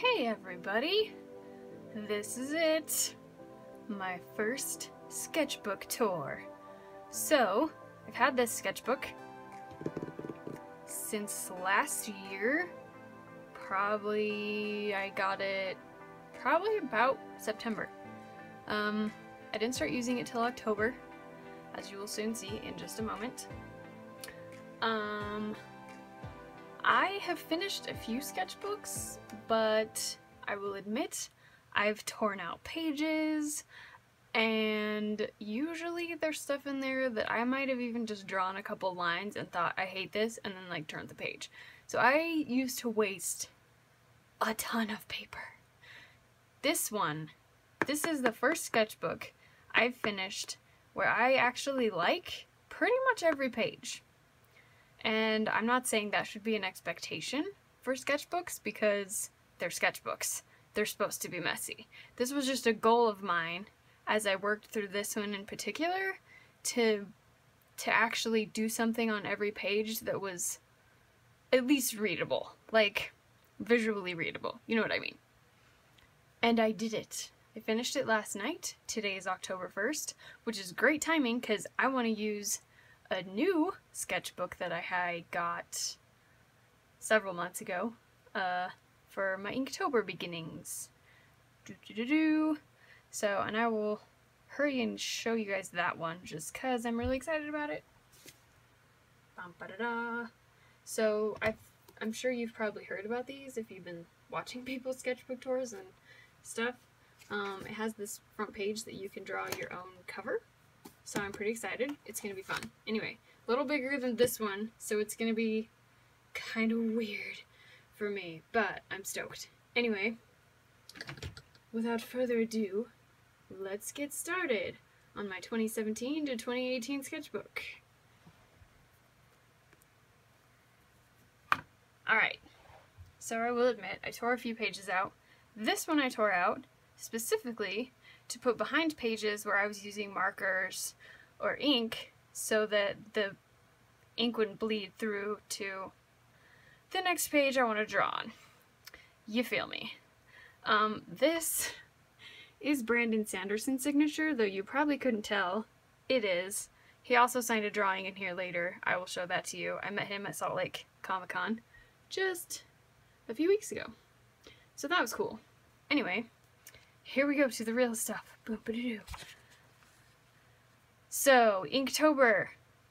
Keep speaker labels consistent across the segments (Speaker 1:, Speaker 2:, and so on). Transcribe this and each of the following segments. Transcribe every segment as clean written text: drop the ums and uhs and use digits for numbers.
Speaker 1: Hey everybody, this is it, my first sketchbook tour. So, I've had this sketchbook since last year. I got it probably about September. I didn't start using it till October, as you will soon see in just a moment. I have finished a few sketchbooks, but I will admit I've torn out pages, and usually there's stuff in there that I might have even just drawn a couple lines and thought I hate this and then like turned the page. So I used to waste a ton of paper. This is the first sketchbook I've finished where I actually like pretty much every page. And I'm not saying that should be an expectation for sketchbooks because they're sketchbooks. They're supposed to be messy. This was just a goal of mine as I worked through this one in particular to actually do something on every page that was at least readable, like visually readable, you know what I mean. And I did it. I finished it last night. Today is October 1st, which is great timing because I want to use a new sketchbook that I got several months ago for my Inktober beginnings. So, and I will hurry and show you guys that one just because I'm really excited about it. So, I'm sure you've probably heard about these if you've been watching people's sketchbook tours and stuff. It has this front page that you can draw your own cover. So I'm pretty excited. It's going to be fun. Anyway, a little bigger than this one, so it's going to be kind of weird for me, but I'm stoked. Anyway, without further ado, let's get started on my 2017 to 2018 sketchbook. Alright, so I will admit, I tore a few pages out. This one I tore out specifically to put behind pages where I was using markers or ink so that the ink wouldn't bleed through to the next page I want to draw on. You feel me? This is Brandon Sanderson's signature, though you probably couldn't tell. It is. He also signed a drawing in here later. I will show that to you. I met him at Salt Lake Comic-Con just a few weeks ago. So that was cool. Anyway, here we go to the real stuff. Boom-ba-doo. So, Inktober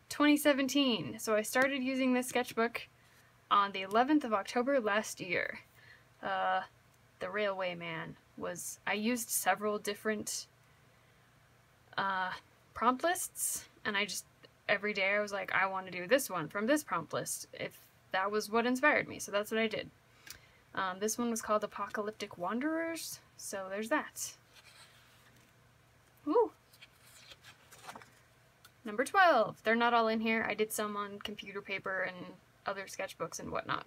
Speaker 1: 2017. So I started using this sketchbook on the 11th of October last year. The Railway Man was... I used several different prompt lists, and I just... every day I was like, I want to do this one from this prompt list, if that was what inspired me, so that's what I did. This one was called Apocalyptic Wanderers, so there's that. Woo! Number 12. They're not all in here. I did some on computer paper and other sketchbooks and whatnot.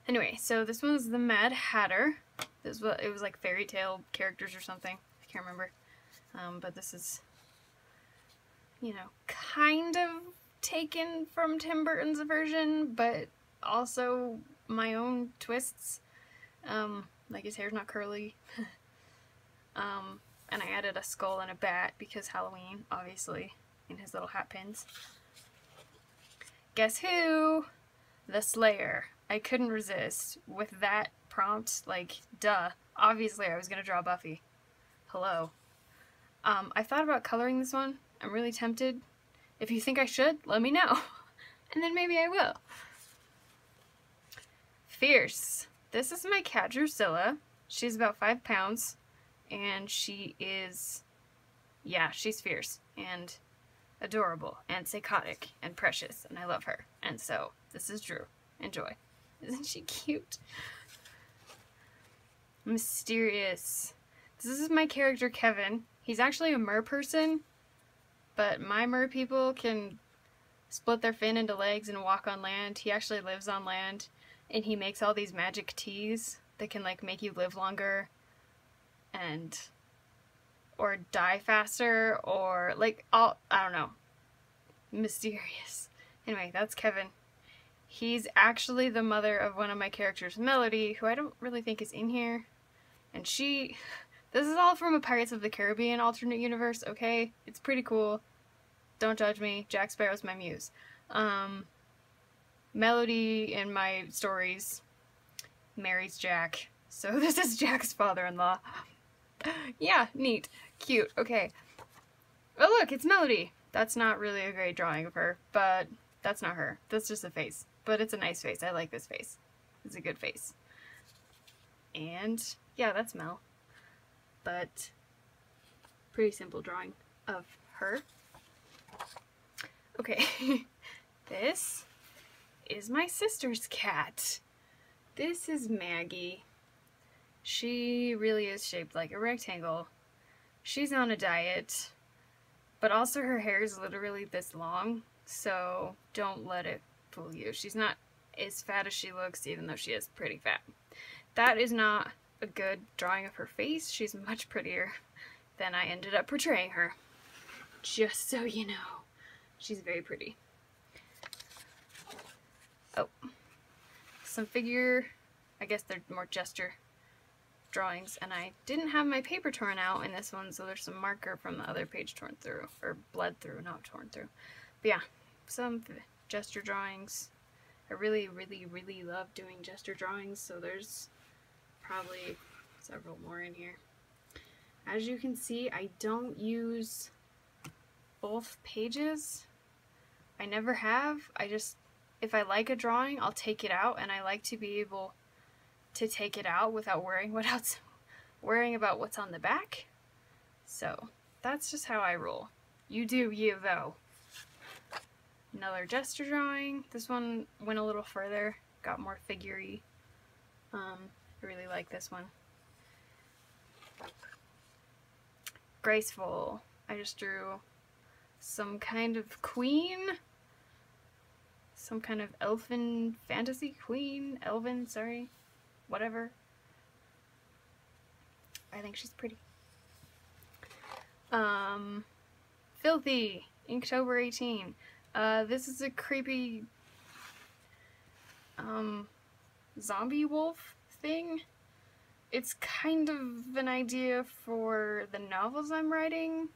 Speaker 1: Anyway, so this one was the Mad Hatter. This was, it was like fairy tale characters or something. I can't remember. But this is, you know, kind of taken from Tim Burton's version, but also my own twists. Like his hair's not curly. And I added a skull and a bat because Halloween, obviously, in his little hat pins. Guess who? The Slayer. I couldn't resist. With that prompt, like, duh. Obviously I was gonna draw Buffy. Hello. I thought about coloring this one. I'm really tempted. If you think I should, let me know. And then maybe I will. Fierce. This is my cat Drusilla. She's about 5 pounds. And she is, yeah, she's fierce and adorable and psychotic and precious, and I love her. And so, this is Drew. Enjoy. Isn't she cute? Mysterious. This is my character Kevin. He's actually a mer person, but my mer people can split their fin into legs and walk on land. He actually lives on land, and he makes all these magic teas that can, like, make you live longer and or die faster, or like all, I don't know, mysterious. Anyway, that's Kevin. He's actually the mother of one of my characters, Melody, who I don't really think is in here. And this is all from a Pirates of the Caribbean alternate universe, okay? It's pretty cool. Don't judge me. Jack Sparrow's my muse. Melody in my stories marries Jack. So this is Jack's father-in-law. Yeah, neat. Cute. Okay. Oh look, it's Melody. That's not really a great drawing of her, but that's not her. That's just a face. But it's a nice face. I like this face. It's a good face. And yeah, that's Mel. But pretty simple drawing of her. Okay. This is my sister's cat. This is Maggie. She really is shaped like a rectangle. She's on a diet, but also her hair is literally this long, so don't let it fool you. She's not as fat as she looks, even though she is pretty fat. That is not a good drawing of her face. She's much prettier than I ended up portraying her. Just so you know. She's very pretty. Oh. Some figure, I guess they're more gesture drawings, and I didn't have my paper torn out in this one, so there's some marker from the other page torn through, or bled through, not torn through. But yeah, some gesture drawings. I really, really, really love doing gesture drawings, so there's probably several more in here. As you can see, I don't use both pages. I never have. If I like a drawing, I'll take it out, and I like to be able to take it out without worrying about what's on the back. So that's just how I roll. You do you though. Another gesture drawing. This one went a little further, got more figure-y. I really like this one. Graceful. I just drew some kind of queen. Some kind of elfin fantasy queen. Sorry. Whatever. I think she's pretty. Filthy. Inktober 18. This is a creepy zombie wolf thing. It's kind of an idea for the novels I'm writing.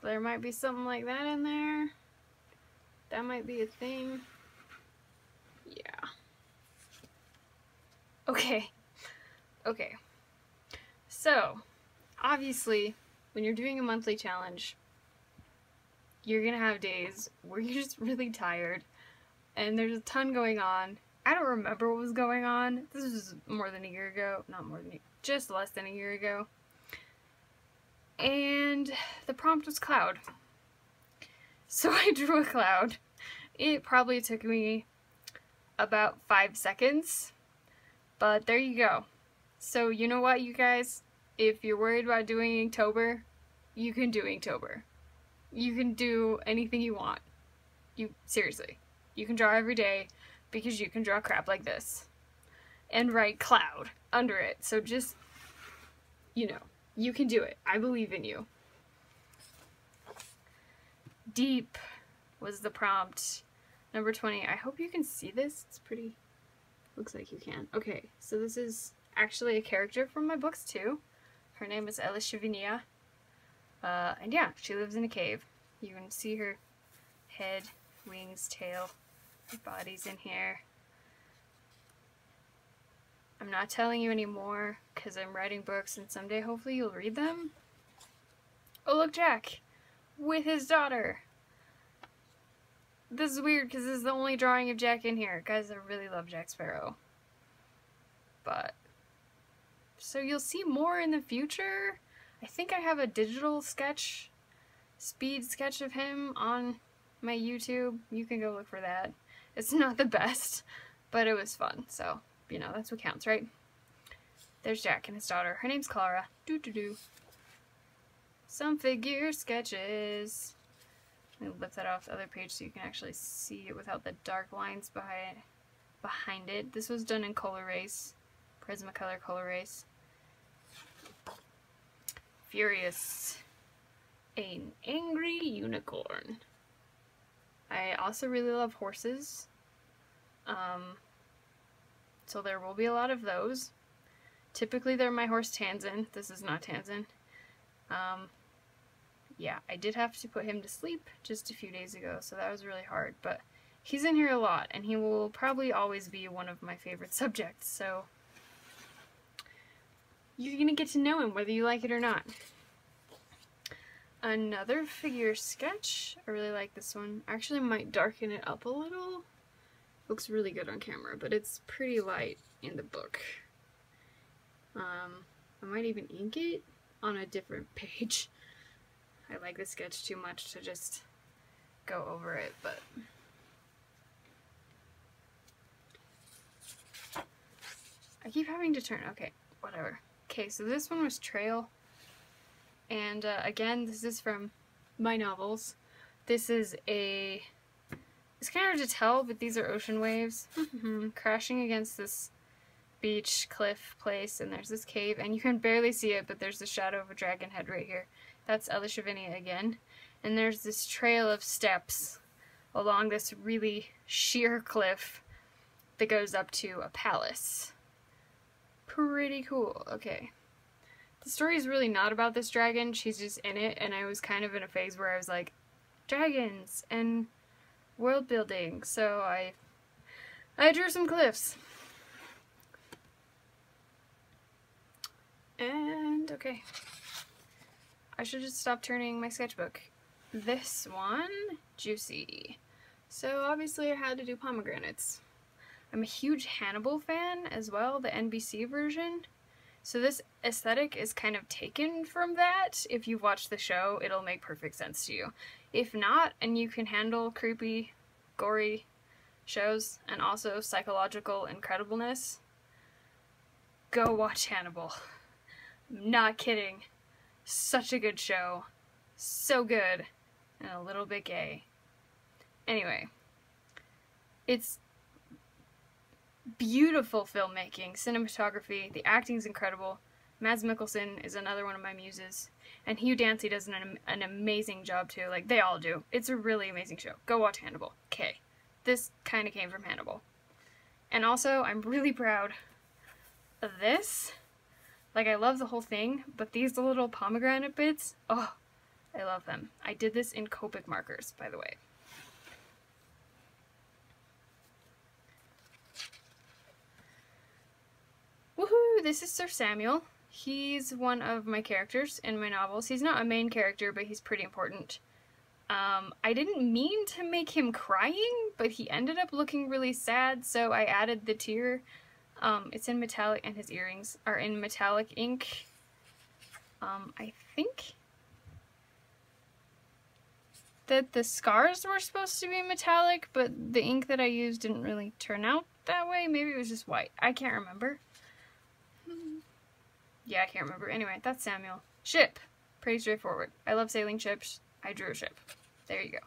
Speaker 1: There might be something like that in there. That might be a thing. Yeah. Okay. So, obviously, when you're doing a monthly challenge, you're gonna have days where you're just really tired, and there's a ton going on. I don't remember what was going on. This was more than a year ago. Just less than a year ago. And the prompt was cloud. So I drew a cloud. It probably took me about 5 seconds, but there you go. So you know what, you guys? If you're worried about doing Inktober, you can do Inktober. You can do anything you want. Seriously. You can draw every day because you can draw crap like this. And write cloud under it. So just, you can do it. I believe in you. Deep was the prompt. Number 20. I hope you can see this. It's pretty... Looks like you can. Okay, so this is actually a character from my books too. Her name is Ella Chevinia. And yeah, she lives in a cave. You can see her head, wings, tail, her body's in here. I'm not telling you anymore because I'm writing books and someday hopefully you'll read them. Oh look, Jack! With his daughter! This is weird because this is the only drawing of Jack in here. Guys, I really love Jack Sparrow. But... So you'll see more in the future. I think I have a digital speed sketch of him on my YouTube. You can go look for that. It's not the best, but it was fun. So, that's what counts, right? There's Jack and his daughter. Her name's Clara. Doo-doo-doo. Some figure sketches. Let me lift that off the other page so you can actually see it without the dark lines behind it. This was done in Colorase. Prismacolor Colorase. Furious. An angry unicorn. I also really love horses. So there will be a lot of those. Typically they're my horse Tanzan. This is not Tanzan. Yeah, I did have to put him to sleep just a few days ago, so that was really hard, but he's in here a lot, and he will probably always be one of my favorite subjects, so you're gonna get to know him whether you like it or not. Another figure sketch. I really like this one. I actually might darken it up a little. Looks really good on camera, but it's pretty light in the book. I might even ink it on a different page. I like the sketch too much to just go over it, but I keep having to turn. Okay, whatever. Okay, so this one was Trail, and again, this is from my novels. This is it's kind of hard to tell, but these are ocean waves crashing against this beach cliff place, and there's this cave, and you can barely see it, but there's the shadow of a dragon head right here. That's Elishavinia again. And there's this trail of steps along this really sheer cliff that goes up to a palace. Pretty cool. Okay. The story is really not about this dragon, she's just in it, and I was kind of in a phase where I was like, dragons and world building, so I drew some cliffs. And, okay. I should just stop turning my sketchbook. This one, Juicy. So obviously I had to do pomegranates. I'm a huge Hannibal fan as well, the NBC version. So this aesthetic is kind of taken from that. If you've watched the show, it'll make perfect sense to you. If not, and you can handle creepy, gory shows and also psychological incredibleness, go watch Hannibal. Not kidding. Such a good show. So good. And a little bit gay. Anyway. It's beautiful filmmaking, cinematography, the acting's incredible. Mads Mikkelsen is another one of my muses. And Hugh Dancy does an amazing job too. Like, they all do. It's a really amazing show. Go watch Hannibal. Okay. This kind of came from Hannibal. And also, I'm really proud of this. Like, I love the whole thing, but these little pomegranate bits, oh, I love them. I did this in Copic markers, by the way. Woohoo! This is Sir Samuel. He's one of my characters in my novels. He's not a main character, but he's pretty important. I didn't mean to make him crying, but he ended up looking really sad, so I added the tear. It's in metallic, and his earrings are in metallic ink. I think that the scars were supposed to be metallic, but the ink that I used didn't really turn out that way. Maybe it was just white. I can't remember. Yeah, I can't remember. Anyway, that's Samuel. Ship. Pretty straightforward. I love sailing ships. I drew a ship. There you go.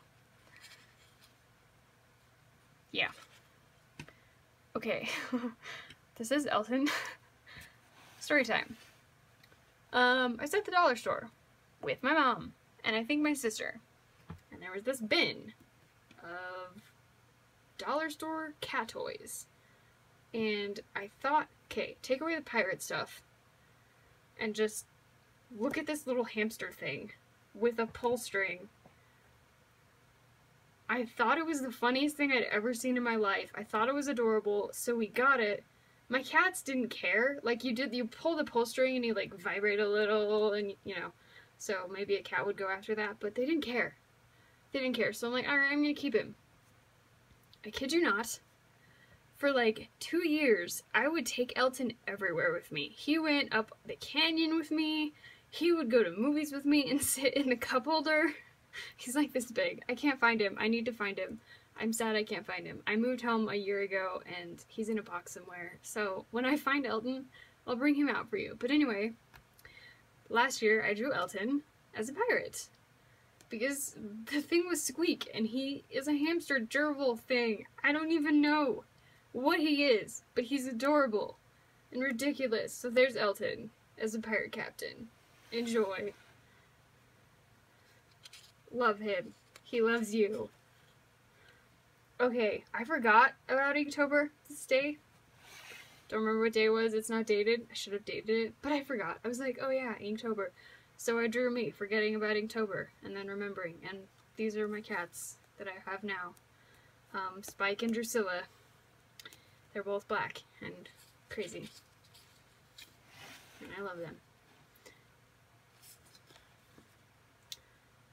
Speaker 1: Yeah. Okay. This is Elton. Story time. I was at the dollar store with my mom and I think my sister, and there was this bin of dollar store cat toys, and I thought, okay, take away the pirate stuff and just look at this little hamster thing with a pull string. I thought it was the funniest thing I'd ever seen in my life. I thought it was adorable, so we got it. My cats didn't care. Like, you pull the pull string and you, like, vibrate a little, and, you know, so maybe a cat would go after that, but they didn't care. They didn't care, so I'm like, alright, I'm gonna keep him. I kid you not. For, like, 2 years, I would take Elton everywhere with me. He went up the canyon with me. He would go to movies with me and sit in the cup holder. He's like this big. I can't find him. I need to find him. I'm sad I can't find him. I moved home a year ago and he's in a box somewhere. So when I find Elton, I'll bring him out for you. But anyway, last year I drew Elton as a pirate. Because the thing was Squeak and he is a hamster gerbil thing. I don't even know what he is, but he's adorable and ridiculous. So there's Elton as a pirate captain. Enjoy. Love him. He loves you. Okay, I forgot about Inktober this day. Don't remember what day it was. It's not dated. I should have dated it, but I forgot. I was like, oh yeah, Inktober. So I drew me, forgetting about Inktober, and then remembering. And these are my cats that I have now. Spike and Drusilla. They're both black and crazy. And I love them.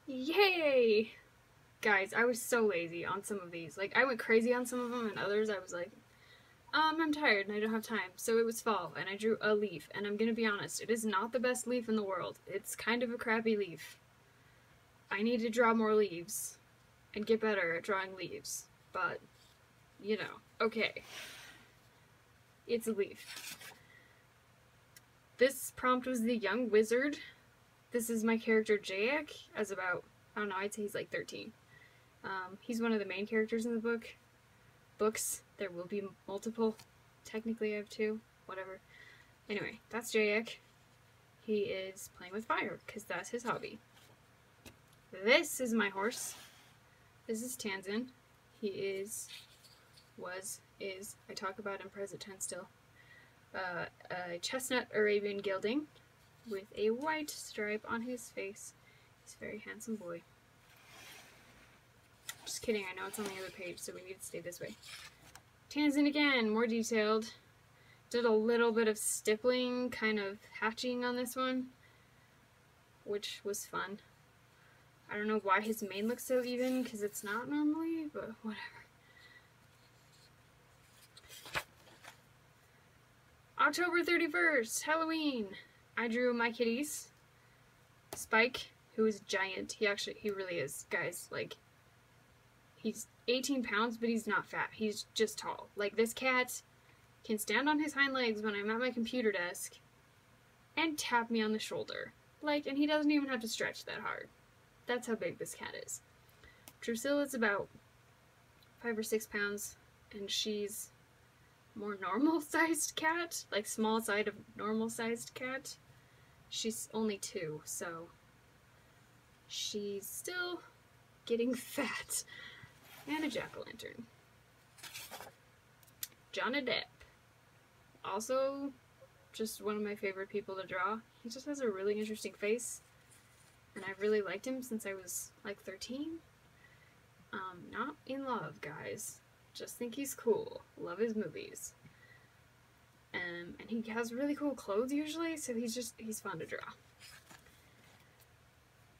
Speaker 1: Yay! Guys, I was so lazy on some of these. Like, I went crazy on some of them, and others I was like, I'm tired and I don't have time. So it was fall, and I drew a leaf, and I'm gonna be honest, it is not the best leaf in the world. It's kind of a crappy leaf. I need to draw more leaves and get better at drawing leaves, but, you know, okay. It's a leaf. This prompt was the young wizard. This is my character Jayek, as about, I don't know, I'd say he's like 13. He's one of the main characters in the books. There will be multiple. Technically I have 2. Whatever. Anyway, that's Jayek. He is playing with fire, because that's his hobby. This is my horse. This is Tanzan. He is, I talk about in present tense still, a chestnut Arabian gelding with a white stripe on his face. He's a very handsome boy. Just kidding, I know it's on the other page, so we need to stay this way. Tanzan again, more detailed. Did a little bit of stippling, kind of hatching on this one, which was fun. I don't know why his mane looks so even, because it's not normally, but whatever. October 31st, Halloween. I drew my kitties. Spike, who is giant. He really is, guys. Like, he's 18 pounds, but he's not fat. He's just tall. Like, this cat can stand on his hind legs when I'm at my computer desk and tap me on the shoulder. Like, and he doesn't even have to stretch that hard. That's how big this cat is. Drusilla's about 5 or 6 pounds, and she's more normal-sized cat, like small side of normal-sized cat. She's only 2, so she's still getting fat. And a jack-o'-lantern. Johnny Depp. Also, just one of my favorite people to draw. He just has a really interesting face, and I've really liked him since I was like 13. Not in love, guys. Just think he's cool. Love his movies. And he has really cool clothes usually, so he's fun to draw.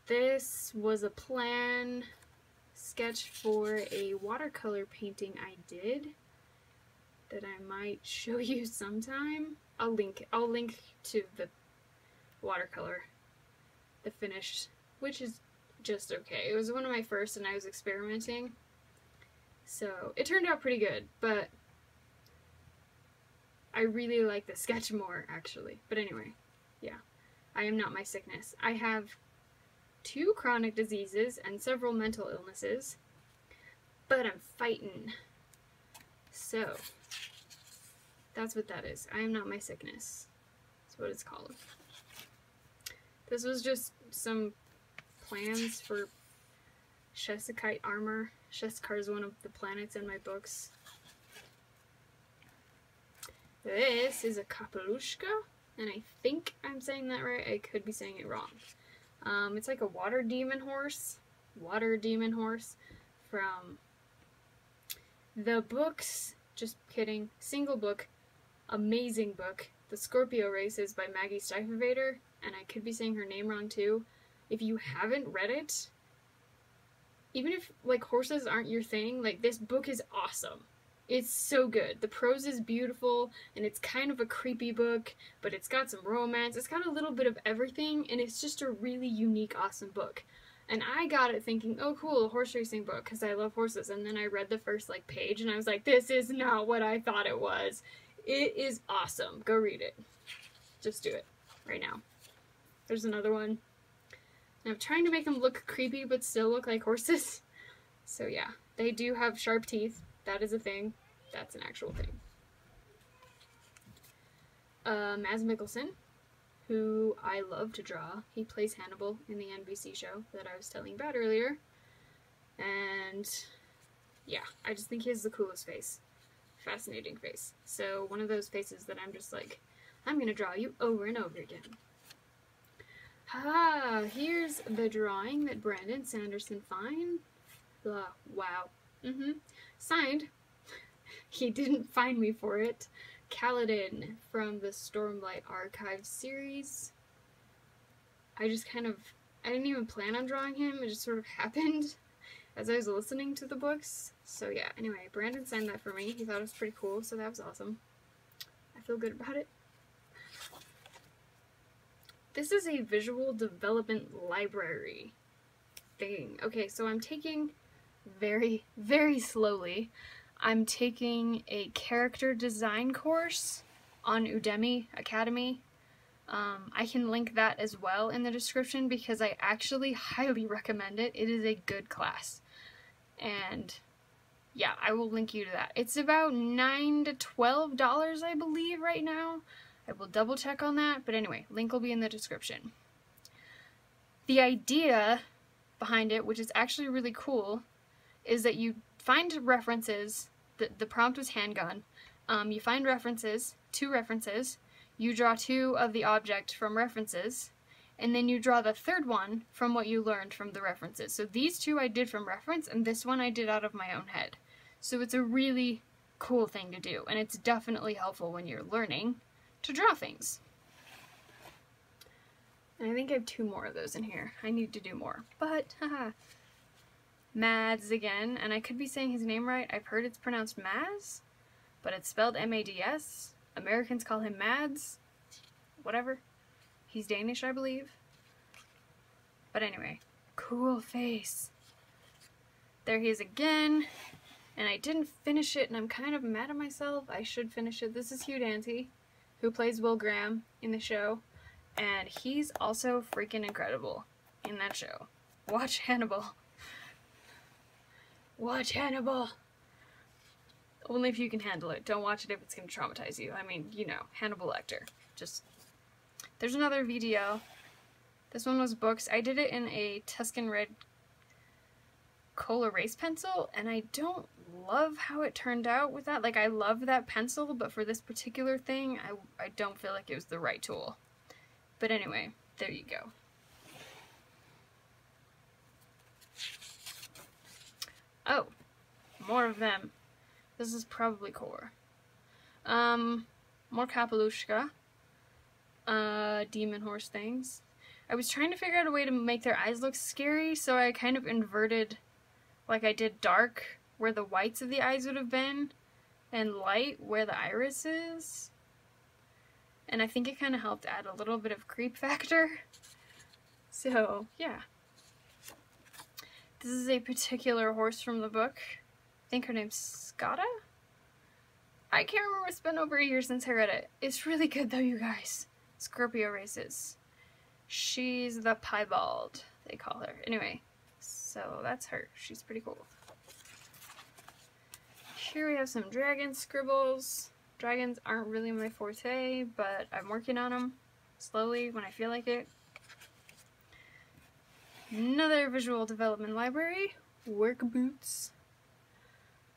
Speaker 1: This was a plan sketch for a watercolor painting I did that I might show you sometime. I'll link to the watercolor, the finished, which is just okay. It was one of my first and I was experimenting. So it turned out pretty good, but I really like the sketch more actually. But anyway, yeah, I am not my sickness. I have 2 chronic diseases and several mental illnesses, but I'm fighting. So that's what that is. I am not my sickness. That's what it's called. This was just some plans for Shesakite armor. Sheskar is one of the planets in my books. This is a kapelushka, and I think I'm saying that right. I could be saying it wrong. It's like a water demon horse. Water demon horse from the books. Just kidding. Single book. Amazing book. The Scorpio Races by Maggie Stiefvater, and I could be saying her name wrong too. If you haven't read it, even if like horses aren't your thing, like this book is awesome. It's so good. The prose is beautiful, and it's kind of a creepy book, but it's got some romance. It's got a little bit of everything, and it's just a really unique, awesome book. And I got it thinking, oh cool, a horse racing book, because I love horses. And then I read the first like page, and I was like, this is not what I thought it was. It is awesome. Go read it. Just do it right now. There's another one. And I'm trying to make them look creepy, but still look like horses. So yeah, they do have sharp teeth. That is a thing. That's an actual thing. Mads Mikkelsen, who I love to draw. He plays Hannibal in the NBC show that I was telling you about earlier. And yeah, I just think he has the coolest face. Fascinating face. So one of those faces that I'm just like, I'm gonna draw you over and over again. Ah, here's the drawing that Brandon Sanderson found. Wow. Signed. He didn't find me for it. Kaladin from the Stormlight Archive series. I didn't even plan on drawing him. It just sort of happened as I was listening to the books. So yeah, anyway, Brandon signed that for me. He thought it was pretty cool, so that was awesome. I feel good about it. This is a visual development library thing. Okay, so I'm taking very, very slowly. I'm taking a character design course on Udemy Academy. I can link that as well in the description because I actually highly recommend it. It is a good class. And yeah, I will link you to that. It's about $9 to $12, I believe, right now. I will double check on that, but anyway, link will be in the description. The idea behind it, which is actually really cool, is that you find references. The prompt was handgun. You find references, 2 references. You draw 2 of the object from references, and then you draw the 3rd one from what you learned from the references. So these 2 I did from reference, and this one I did out of my own head. So it's a really cool thing to do, and it's definitely helpful when you're learning to draw things. And I think I have 2 more of those in here. I need to do more, but haha. Mads again, and I could be saying his name right. I've heard it's pronounced Maz, but it's spelled M-A-D-S. Americans call him Mads. Whatever. He's Danish, I believe. But anyway, cool face. There he is again, and I didn't finish it, and I'm kind of mad at myself. I should finish it. This is Hugh Dancy, who plays Will Graham in the show, and he's also freaking incredible in that show. Watch Hannibal. Watch Hannibal! Only if you can handle it. Don't watch it if it's going to traumatize you. I mean, you know, Hannibal Lecter. Just... There's another video. This one was books. I did it in a Tuscan Red Cola Erase pencil, and I don't love how it turned out with that. Like, I love that pencil, but for this particular thing, I don't feel like it was the right tool. But anyway, there you go. Oh, more of them. This is probably core. More Kapelushka. Demon horse things. I was trying to figure out a way to make their eyes look scary, so I kind of inverted, like I did dark where the whites of the eyes would have been, and light where the iris is. And I think it kind of helped add a little bit of creep factor. So, yeah. This is a particular horse from the book. I think her name's Scotta? I can't remember. It's been over a year since I read it. It's really good though, you guys. Scorpio races. She's the piebald, they call her. Anyway, so that's her. She's pretty cool. Here we have some dragon scribbles. Dragons aren't really my forte, but I'm working on them slowly when I feel like it. Another visual development library, work boots.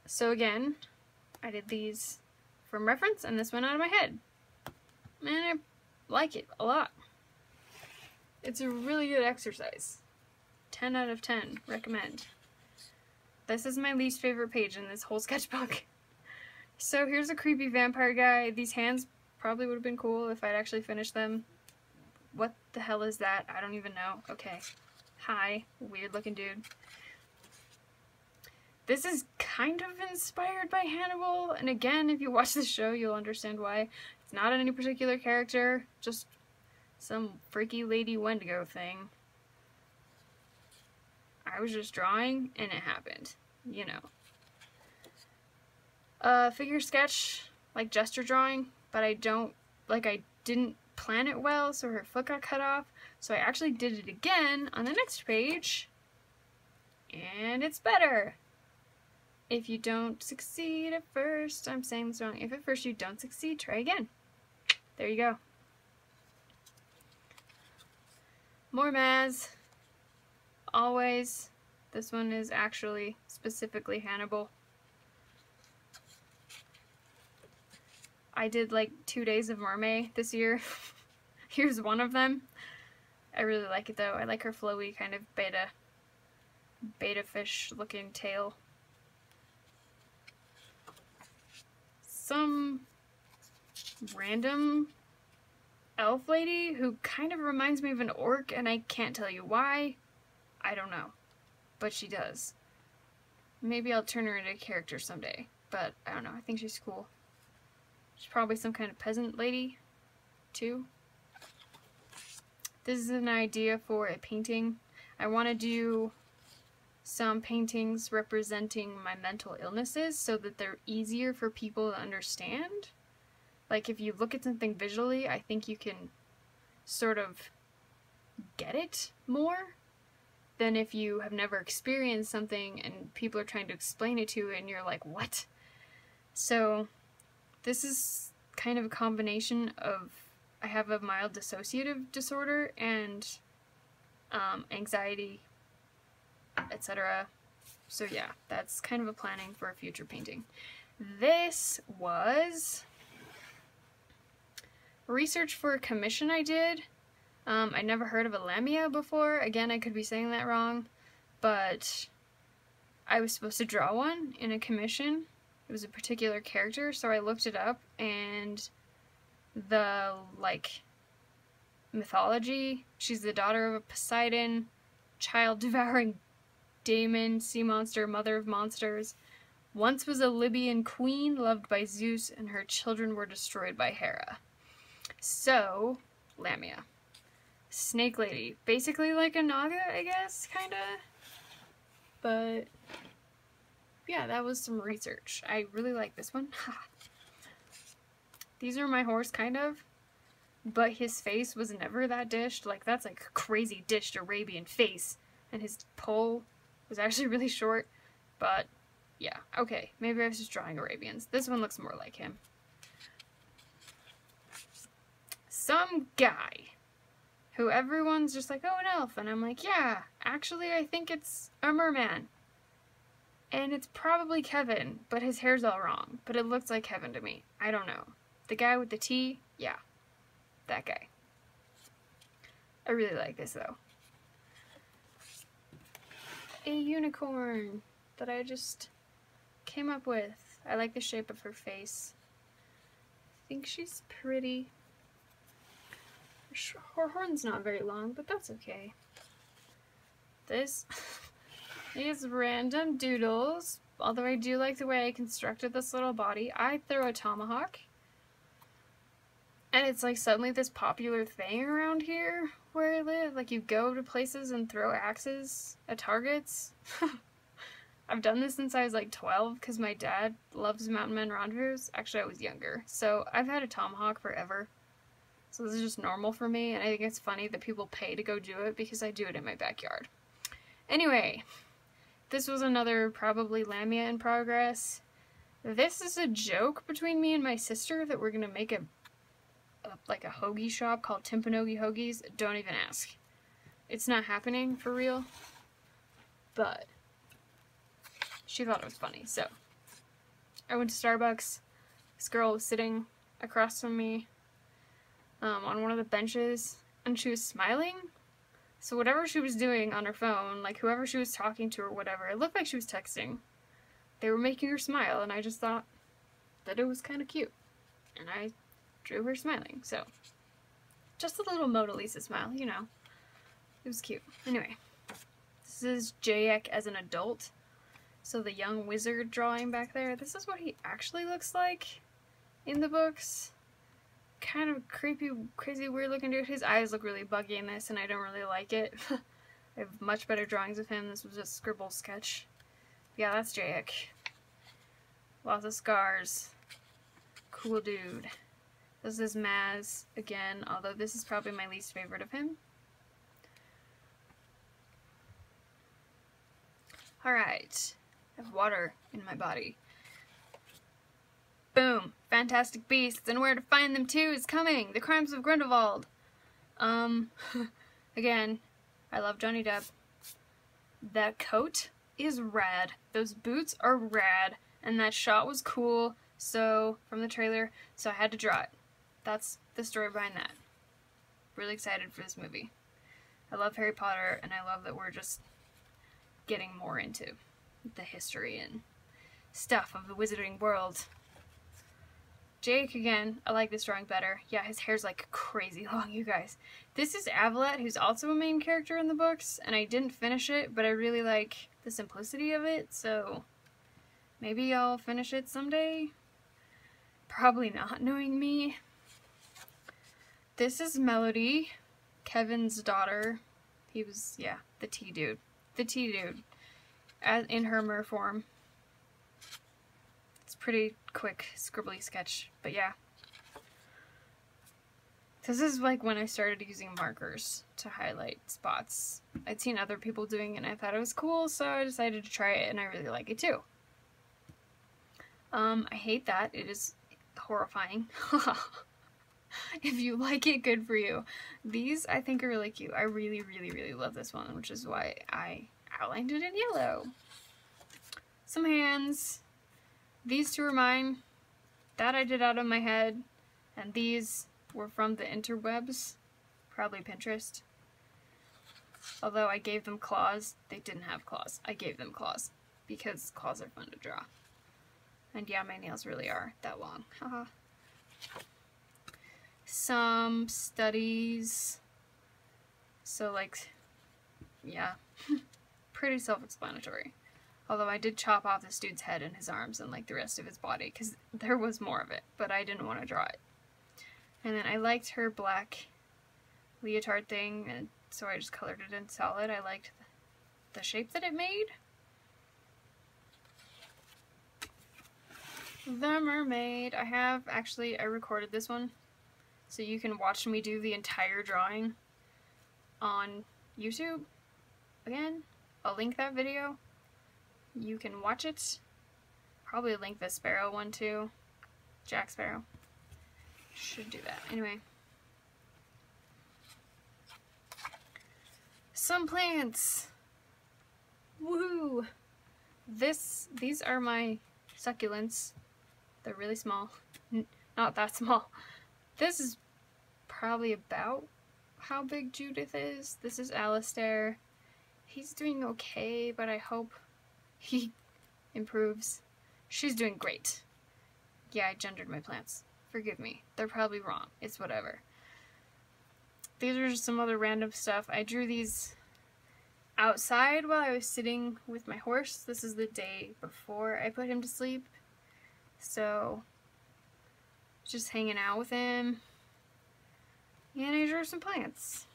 Speaker 1: So again, I did these from reference and this went out of my head. And I like it a lot. It's a really good exercise. 10 out of 10, recommend. This is my least favorite page in this whole sketchbook. So here's a creepy vampire guy. These hands probably would have been cool if I'd actually finished them. What the hell is that? I don't even know. Okay. Hi, weird looking dude. This is kind of inspired by Hannibal, and again, if you watch the show, you'll understand why. It's not any particular character, just some freaky lady Wendigo thing. I was just drawing, and it happened. You know. Figure sketch, like gesture drawing, but I didn't plan it well, so her foot got cut off. So I actually did it again on the next page, and it's better. If you don't succeed at first, I'm saying this wrong. If at first you don't succeed, try again. There you go. More Maz. Always. This one is actually specifically Hannibal. I did like 2 days of mermaid this year. Here's one of them. I really like it though. I like her flowy kind of beta fish looking tail. Some random elf lady who kind of reminds me of an orc, and I can't tell you why. I don't know. But she does. Maybe I'll turn her into a character someday. But I don't know. I think she's cool. She's probably some kind of peasant lady, too. This is an idea for a painting. I want to do some paintings representing my mental illnesses so that they're easier for people to understand. Like, if you look at something visually, I think you can sort of get it more than if you have never experienced something and people are trying to explain it to you and you're like, what? So, this is kind of a combination of, I have a mild dissociative disorder and anxiety, etc. So yeah, that's kind of a planning for a future painting. This was research for a commission I did. I never heard of a lamia before. Again, I could be saying that wrong, but I was supposed to draw one in a commission. It was a particular character, so I looked it up, and the, like, mythology, she's the daughter of a Poseidon, child-devouring daemon, sea monster, mother of monsters. Once was a Libyan queen loved by Zeus, and her children were destroyed by Hera. So, lamia. Snake lady. Basically like a naga, I guess, kinda. But, yeah, that was some research. I really like this one. These are my horse, kind of. But his face was never that dished. Like, that's like a crazy dished Arabian face. And his pole was actually really short. But, yeah. Okay, maybe I was just drawing Arabians. This one looks more like him. Some guy who everyone's just like, oh, an elf. And I'm like, yeah, actually, I think it's a merman. And it's probably Kevin, but his hair's all wrong. But it looks like Kevin to me. I don't know. The guy with the T, yeah, that guy. I really like this, though. A unicorn that I just came up with. I like the shape of her face. I think she's pretty. Her horn's not very long, but that's okay. This is random doodles. Although I do like the way I constructed this little body. I throw a tomahawk. And it's like suddenly this popular thing around here where I live. Like, you go to places and throw axes at targets. I've done this since I was like 12 because my dad loves mountain men rendezvous. Actually, I was younger. So I've had a tomahawk forever. So this is just normal for me, and I think it's funny that people pay to go do it because I do it in my backyard. Anyway, this was another probably lamia in progress. This is a joke between me and my sister that we're gonna make a hoagie shop called Timpanogi Hoagies. Don't even ask. It's not happening for real, but she thought it was funny. So I went to Starbucks. This girl was sitting across from me on one of the benches, and she was smiling. So whatever she was doing on her phone, like whoever she was talking to or whatever, it looked like she was texting. They were making her smile, and I just thought that it was kind of cute. And I drew her smiling, so just a little Mona Lisa smile, you know. It was cute. Anyway, this is Jayek as an adult. So the young wizard drawing back there, this is what he actually looks like in the books. Kind of creepy, crazy, weird looking dude. His eyes look really buggy in this, and I don't really like it. I have much better drawings of him. This was a scribble sketch. Yeah, that's Jayek. Lots of scars. Cool dude. This is Maz again, although this is probably my least favorite of him. Alright. I have water in my body. Boom! Fantastic Beasts, and Where to Find Them Too is coming! The Crimes of Grindelwald! Again, I love Johnny Depp. That coat is rad. Those boots are rad. And that shot was cool. So, from the trailer, so I had to draw it. That's the story behind that. Really excited for this movie. I love Harry Potter, and I love that we're just getting more into the history and stuff of the wizarding world. Jake, again, I like this drawing better. Yeah, his hair's like crazy long, you guys. This is Avalette, who's also a main character in the books, and I didn't finish it, but I really like the simplicity of it, so maybe I'll finish it someday. Probably not, knowing me. This is Melody, Kevin's daughter. He was, yeah, the tea dude. The tea dude. In her mer form. It's pretty quick, scribbly sketch, but yeah. This is like when I started using markers to highlight spots. I'd seen other people doing it and I thought it was cool, so I decided to try it and I really like it too. I hate that. It is horrifying. If you like it, good for you. These I think are really cute. I really, really, really love this one, which is why I outlined it in yellow. Some hands. These two are mine. That I did out of my head. And these were from the interwebs. Probably Pinterest. Although I gave them claws. They didn't have claws. I gave them claws. Because claws are fun to draw. And yeah, my nails really are that long. Haha. Some studies. So like, yeah. Pretty self-explanatory. Although I did chop off this dude's head and his arms and like the rest of his body because there was more of it, but I didn't want to draw it. And then I liked her black leotard thing, and so I just colored it in solid. I liked the shape that it made. The mermaid. I recorded this one, so you can watch me do the entire drawing on YouTube. Again, I'll link that video. You can watch it. Probably link the Sparrow one too. Jack Sparrow. Should do that. Anyway. Some plants. Woohoo! These are my succulents. They're really small. Not that small. This is probably about how big Judith is. This is Alistair. He's doing okay, but I hope he improves. She's doing great. Yeah, I gendered my plants. Forgive me. They're probably wrong. It's whatever. These are just some other random stuff. I drew these outside while I was sitting with my horse. This is the day before I put him to sleep. So, just hanging out with him. And I drew some plants.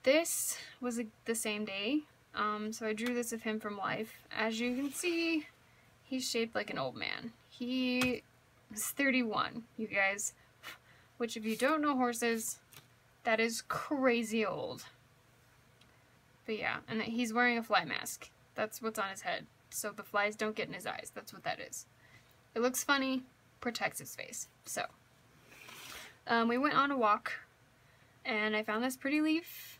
Speaker 1: This was the same day. So I drew this of him from life. As you can see, he's shaped like an old man. He is 31, you guys. Which, if you don't know horses, that is crazy old. But yeah, and he's wearing a fly mask. That's what's on his head. So the flies don't get in his eyes. That's what that is. It looks funny, protects his face. So, we went on a walk, and I found this pretty leaf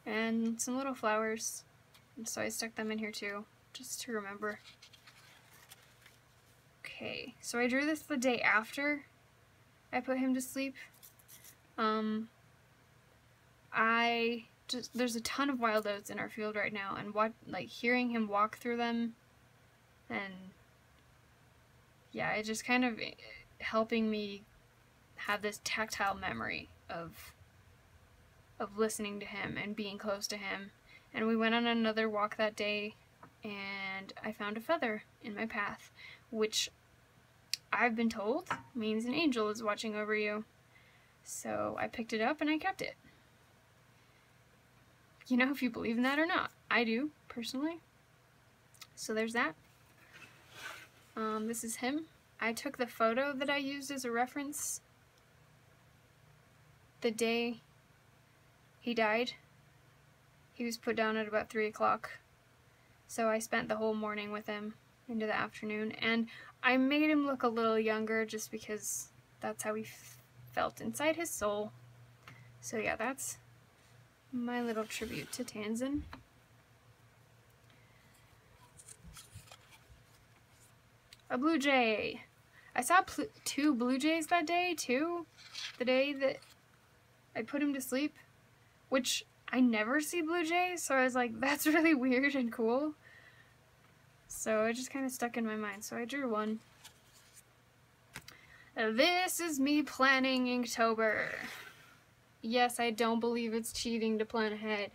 Speaker 1: and some little flowers, and so I stuck them in here too, just to remember. Okay, so I drew this the day after I put him to sleep. There's a ton of wild oats in our field right now, and hearing him walk through them, and yeah, it just kind of helping me have this tactile memory of listening to him and being close to him. And we went on another walk that day, and I found a feather in my path, which I've been told means an angel is watching over you. So I picked it up and I kept it. You know if you believe in that or not. I do, personally. So there's that. This is him. I took the photo that I used as a reference the day he died. He was put down at about 3 o'clock. So I spent the whole morning with him into the afternoon. And I made him look a little younger just because that's how he felt inside his soul. So yeah, that's my little tribute to Tanzan. a blue jay. I saw 2 blue jays that day too, the day that I put him to sleep, which I never see blue jays, so I was like, that's really weird and cool. So it just kind of stuck in my mind, so I drew one. This is me planning Inktober. Yes, I don't believe it's cheating to plan ahead.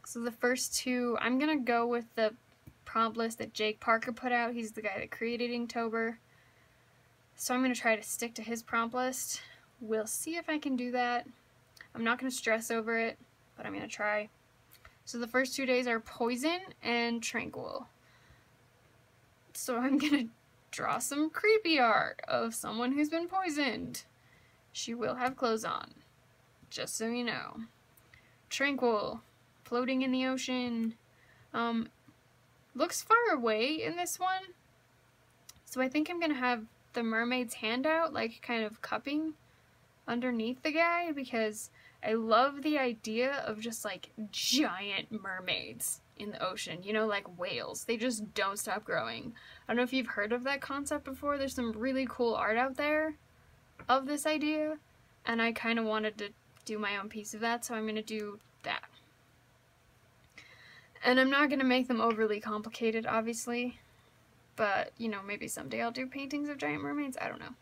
Speaker 1: So the first 2, I'm gonna go with the prompt list that Jake Parker put out. He's the guy that created Inktober. So I'm gonna try to stick to his prompt list. We'll see if I can do that. I'm not gonna stress over it, but I'm gonna try. So the first 2 days are Poison and Tranquil. So I'm gonna draw some creepy art of someone who's been poisoned. She will have clothes on, just so you know. Tranquil, floating in the ocean. Looks far away in this one. So I think I'm gonna have the mermaid's hand out, like kind of cupping underneath the guy, because I love the idea of just like giant mermaids in the ocean, you know, like whales. They just don't stop growing. I don't know if you've heard of that concept before. There's some really cool art out there of this idea, and I kind of wanted to do my own piece of that, so I'm going to do that. And I'm not going to make them overly complicated, obviously, but, you know, maybe someday I'll do paintings of giant mermaids. I don't know.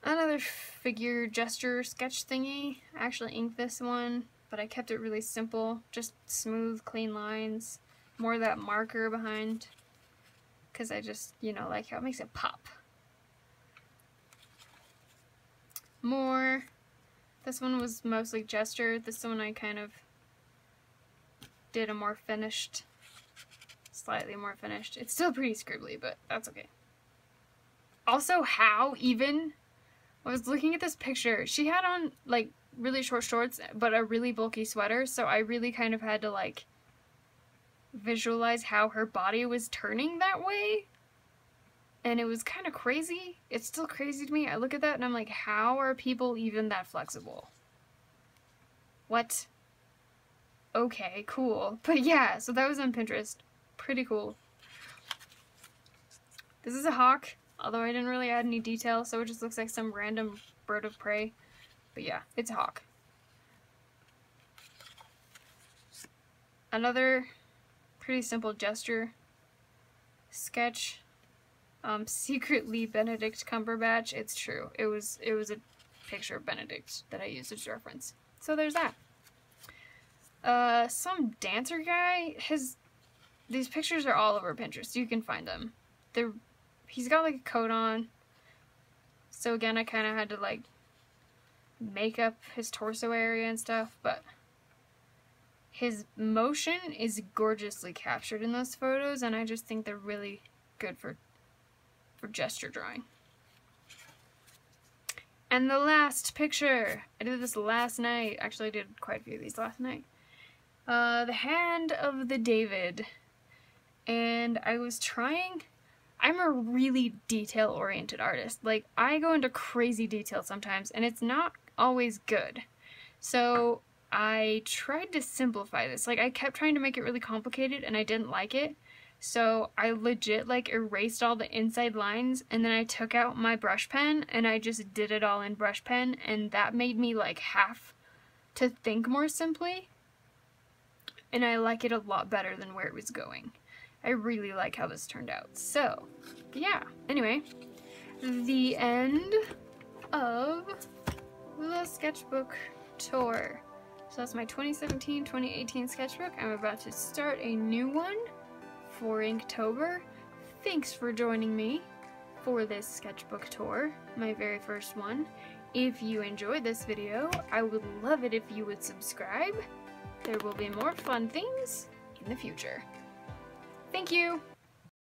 Speaker 1: Another figure gesture sketch thingy. I actually inked this one, but I kept it really simple. Just smooth, clean lines. More of that marker behind, because I just, you know, like how it makes it pop. More. This one was mostly gesture. This one I kind of did a more finished, slightly more finished. It's still pretty scribbly, but that's okay. Also, how even... I was looking at this picture. She had on, like, really short shorts, but a really bulky sweater, so I really kind of had to, like, visualize how her body was turning that way. And it was kind of crazy. It's still crazy to me. I look at that and I'm like, how are people even that flexible? What? Okay, cool. But yeah, so that was on Pinterest. Pretty cool. This is a hawk. Although I didn't really add any detail, so it just looks like some random bird of prey. But yeah, it's a hawk. Another pretty simple gesture sketch. Secretly Benedict Cumberbatch. It's true. It was a picture of Benedict that I used as reference. So there's that. Some dancer guy. These pictures are all over Pinterest. You can find them. He's got like a coat on, so again I kind of had to like make up his torso area and stuff, but his motion is gorgeously captured in those photos, and I just think they're really good for gesture drawing. And the last picture, I did this last night. Actually, I did quite a few of these last night. The hand of the David, and I was trying... I'm a really detail-oriented artist. Like, I go into crazy detail sometimes, and it's not always good. So, I tried to simplify this. Like, I kept trying to make it really complicated, and I didn't like it. So, I legit, like, erased all the inside lines, and then I took out my brush pen, and I just did it all in brush pen, and that made me, like, have to think more simply. And I like it a lot better than where it was going. I really like how this turned out. So, yeah. Anyway, the end of the sketchbook tour. So that's my 2017-2018 sketchbook. I'm about to start a new one for Inktober. Thanks for joining me for this sketchbook tour, my very first one. If you enjoyed this video, I would love it if you would subscribe. There will be more fun things in the future. Thank you!